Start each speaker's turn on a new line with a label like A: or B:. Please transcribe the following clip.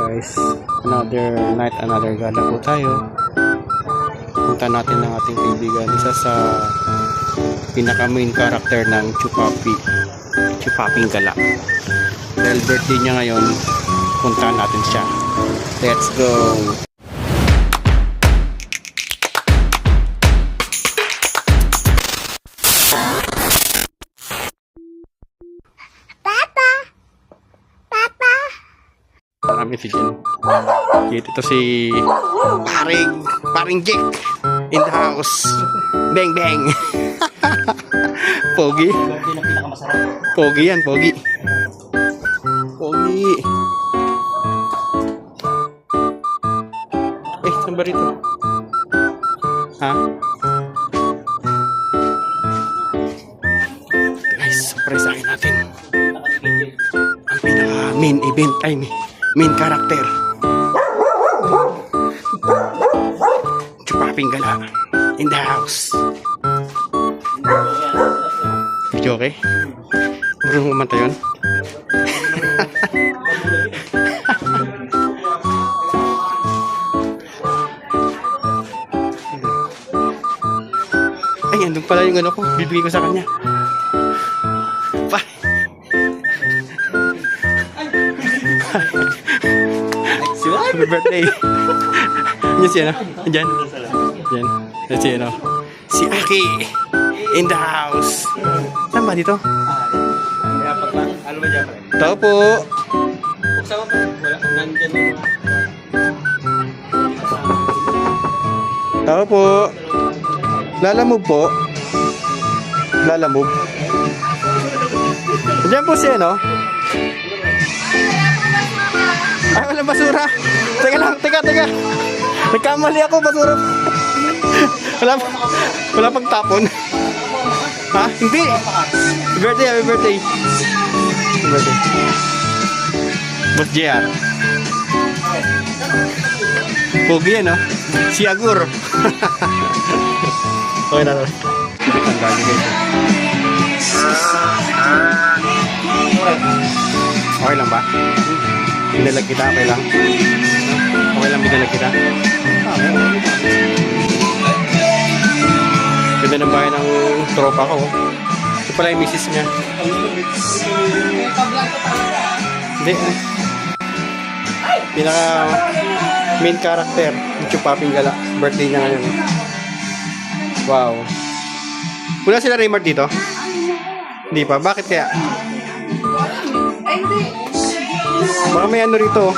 A: guys, another night, another gala po tayo. Punta natin ang ating kaibigan, isa sa pinaka main character ng Chupaping Gala. Dahil birthday niya ngayon, punta natin siya. Let's go! Marami si Jen. Ito si paring Jack in the house. Bang bang. Pogi. Pogi yan, pogi. Pogi. Saan ba rito? Ha? Guys, surpriseahin natin ang pinaka main event ay main character. Chupaping Gala in the house. Video okay? Marunong kumanta yun? Ay, andun pala yung ano ko. Bibigay ko sa kanya. Bye! Happy birthday. Yan si ano? Diyan. Diyan. Yan si ano? Si Aki in the house. Saan ba dito? Ano ba dyan? Tao po. Buksan mo pa. Wala. Nandyan mo. Tao po. Lalamove po. Lalamove. Diyan po si ano? Ay, walang basura. Teka lang, teka. Nagkamali ako, basura. Wala pang tapon. Ha? Hindi. Happy birthday. Happy birthday. Boss JR. Pogi yan, no? Si Agur. Okay na. Ang dami guys. Okay lang ba? Binalag kita, okay lang? Okay lang binalag kita? Ganda ng bahay ng tropa ko. Ito pala yung misis niya. Hindi. Pinaka main character ng Chupaping Gala. Birthday niya ngayon. Wow. Wala sila Raymart dito? Hindi pa. Bakit kaya?
B: Ay, hindi.
A: Baka may ano rito.